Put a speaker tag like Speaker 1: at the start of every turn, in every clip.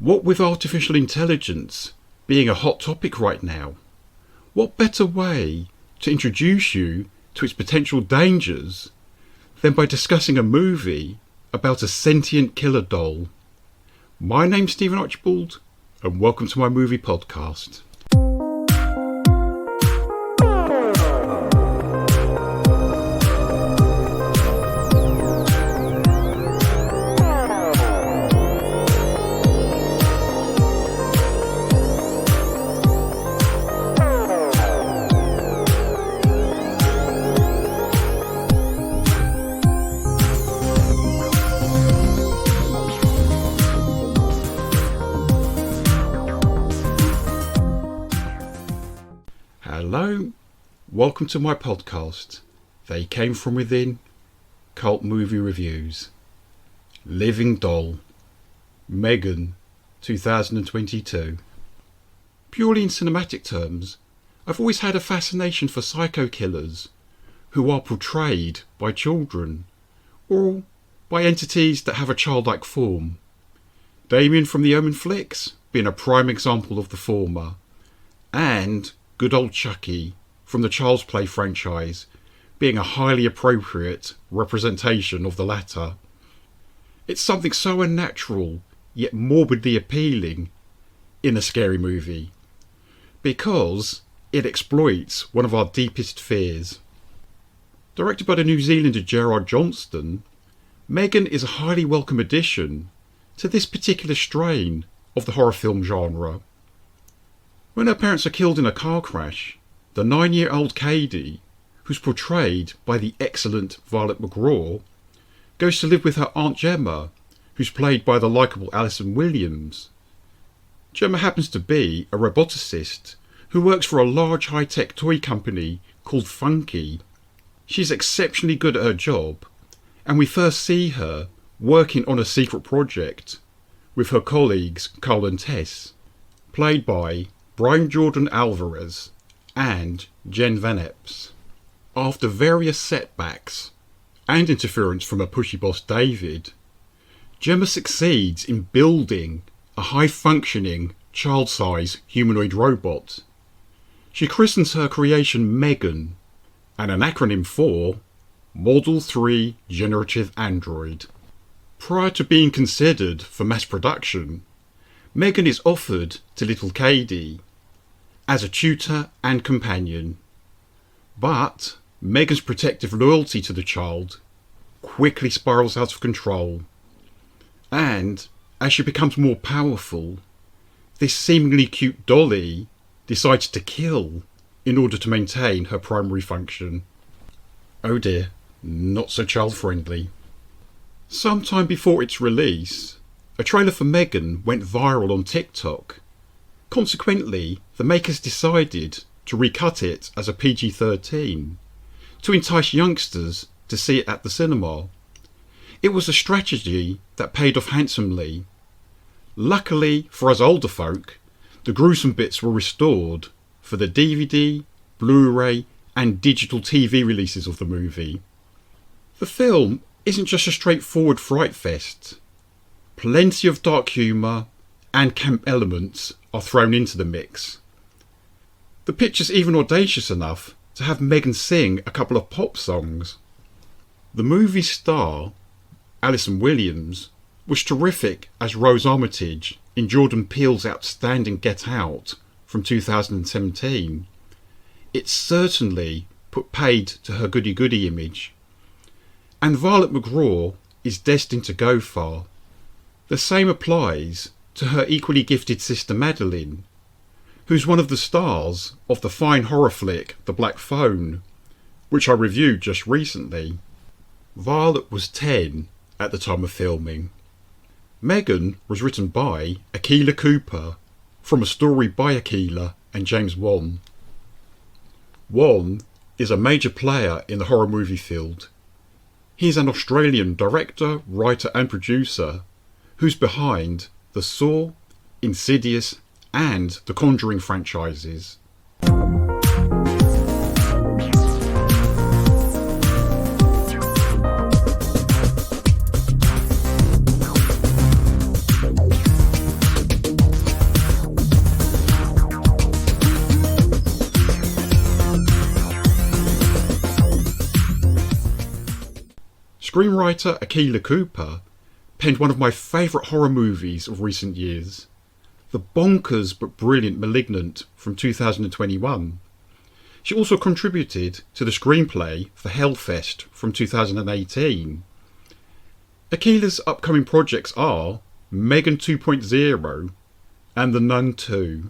Speaker 1: What with artificial intelligence being a hot topic right now, what better way to introduce you to its potential dangers than by discussing a movie about a sentient killer doll? My name's Stephen Archibald, and welcome to my movie podcast. Hello, welcome to my podcast. They Came From Within, Cult Movie Reviews. Living Doll, M3GAN, 2022. Purely in cinematic terms, I've always had a fascination for psycho killers who are portrayed by children or by entities that have a childlike form. Damien from the Omen flicks being a prime example of the former, and good old Chucky from the Child's Play franchise being a highly appropriate representation of the latter. It's something so unnatural yet morbidly appealing in a scary movie, because it exploits one of our deepest fears. Directed by the New Zealander Gerard Johnston, M3GAN is a highly welcome addition to this particular strain of the horror film genre. When her parents are killed in a car crash, the 9-year-old Katie, who's portrayed by the excellent Violet McGraw, goes to live with her Aunt Gemma, who's played by the likeable Alison Williams. Gemma happens to be a roboticist who works for a large high-tech toy company called Funky. She's exceptionally good at her job, and we first see her working on a secret project with her colleagues Carl and Tess, played by Brian Jordan Alvarez and Jen Van Epps. After various setbacks and interference from her pushy boss David, Gemma succeeds in building a high-functioning, child-size humanoid robot. She christens her creation M3GAN, and an acronym for Model 3 Generative Android. Prior to being considered for mass production, M3GAN is offered to little Katie as a tutor and companion, but M3GAN's protective loyalty to the child quickly spirals out of control, and as she becomes more powerful, this seemingly cute dolly decides to kill in order to maintain her primary function. Oh dear, not so child-friendly. Sometime before its release, a trailer for M3GAN went viral on TikTok. Consequently, the makers decided to recut it as a PG-13 to entice youngsters to see it at the cinema. It was a strategy that paid off handsomely. Luckily for us older folk, the gruesome bits were restored for the DVD, Blu-ray and digital TV releases of the movie. The film isn't just a straightforward fright fest. Plenty of dark humour and camp elements are thrown into the mix. The picture's even audacious enough to have M3GAN sing a couple of pop songs. The movie's star, Alison Williams, was terrific as Rose Armitage in Jordan Peele's outstanding Get Out from 2017. It certainly put paid to her goody-goody image. And Violet McGraw is destined to go far. The same applies to her equally gifted sister Madeline, who's one of the stars of the fine horror flick The Black Phone, which I reviewed just recently. Violet was 10 at the time of filming. M3GAN was written by Akilah Cooper from a story by Akilah and James Wan. Wan is a major player in the horror movie field. He is an Australian director, writer and producer who's behind the Saw, Insidious and the Conjuring franchises. Screenwriter Akilah Cooper penned one of my favourite horror movies of recent years, the bonkers but brilliant Malignant from 2021. She also contributed to the screenplay for Hellfest from 2018. Akilah's upcoming projects are M3GAN 2.0 and The Nun 2.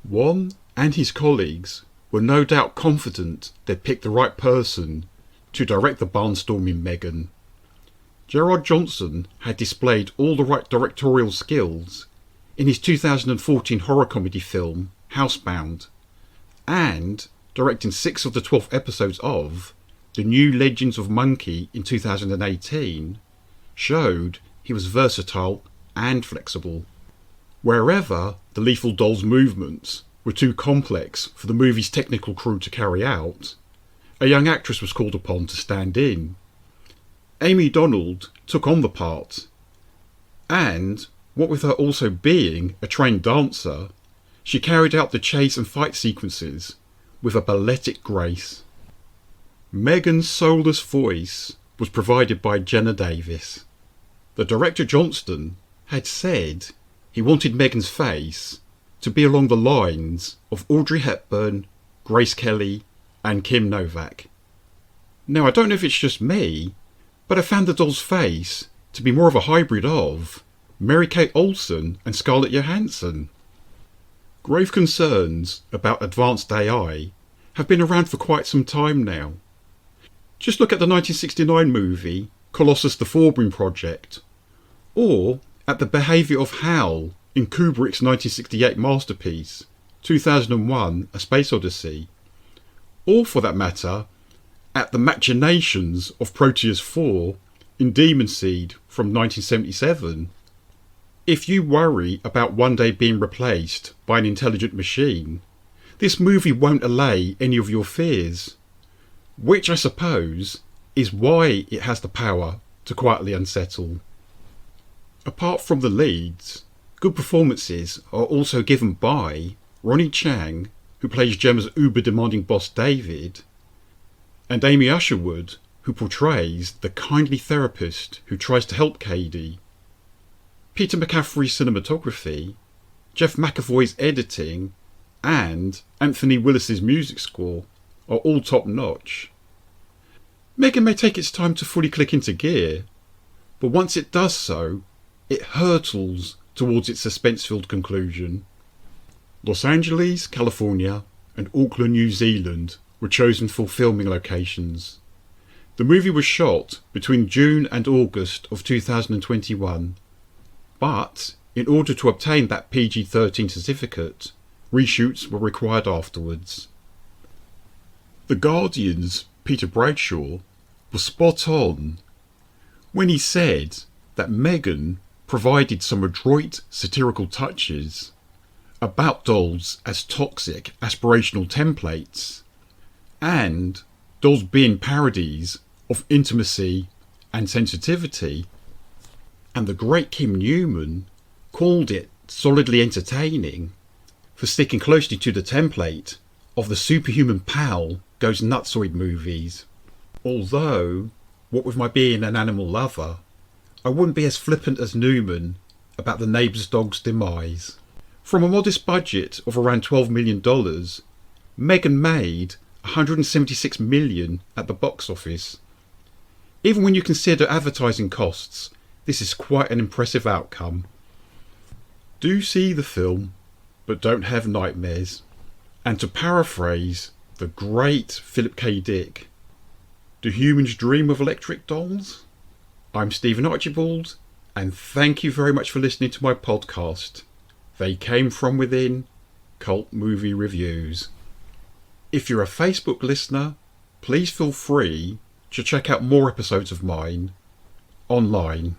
Speaker 1: Wan and his colleagues were no doubt confident they'd picked the right person to direct the barnstorming M3GAN. Gerard Johnson had displayed all the right directorial skills in his 2014 horror comedy film Housebound, and directing 6 of the 12 episodes of The New Legends of Monkey in 2018, showed he was versatile and flexible. Wherever the Lethal Doll's movements were too complex for the movie's technical crew to carry out, a young actress was called upon to stand in. Amy Donald took on the part, and, what with her also being a trained dancer, she carried out the chase and fight sequences with a balletic grace. M3GAN's soulless voice was provided by Jenna Davis. The director Johnston had said he wanted M3GAN's face to be along the lines of Audrey Hepburn, Grace Kelly and Kim Novak. Now, I don't know if it's just me, but I found the doll's face to be more of a hybrid of Mary-Kate Olsen and Scarlett Johansson. Grave concerns about advanced AI have been around for quite some time now. Just look at the 1969 movie Colossus the Forebrain Project, or at the behaviour of HAL in Kubrick's 1968 masterpiece 2001 A Space Odyssey, or for that matter at the machinations of Proteus 4 in Demon Seed from 1977. If you worry about one day being replaced by an intelligent machine, this movie won't allay any of your fears, which I suppose is why it has the power to quietly unsettle. Apart from the leads, good performances are also given by Ronnie Chang, who plays Gemma's uber-demanding boss David, and Amy Usherwood, who portrays the kindly therapist who tries to help Katie. Peter McCaffrey's cinematography, Jeff McAvoy's editing, and Anthony Willis's music score are all top-notch. M3GAN may take its time to fully click into gear, but once it does so, it hurtles towards its suspense-filled conclusion. Los Angeles, California, and Auckland, New Zealand were chosen for filming locations. The movie was shot between June and August of 2021, but in order to obtain that PG-13 certificate, reshoots were required afterwards. The Guardian's Peter Bradshaw was spot on when he said that M3GAN provided some adroit satirical touches about dolls as toxic aspirational templates, and dolls being parodies of intimacy and sensitivity, and the great Kim Newman called it solidly entertaining for sticking closely to the template of the superhuman pal goes nutsoid movies. Although, what with my being an animal lover, I wouldn't be as flippant as Newman about the neighbour's dog's demise. From a modest budget of around $12 million, M3GAN made $176 million at the box office. Even when you consider advertising costs, this is quite an impressive outcome. Do see the film, but don't have nightmares. And to paraphrase the great Philip K. Dick, do humans dream of electric dolls? I'm Stephen Archibald, and thank you very much for listening to my podcast, They Came From Within, Cult Movie Reviews. If you're a Facebook listener, please feel free to check out more episodes of mine online.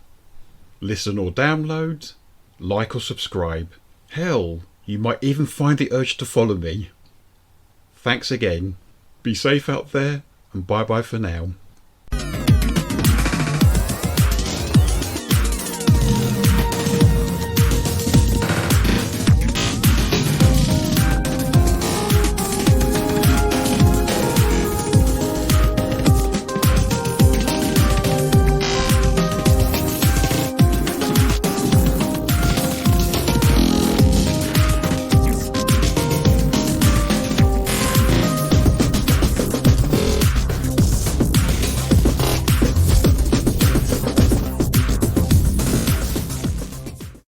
Speaker 1: Listen or download, like or subscribe. Hell, you might even find the urge to follow me. Thanks again. Be safe out there, and bye bye for now.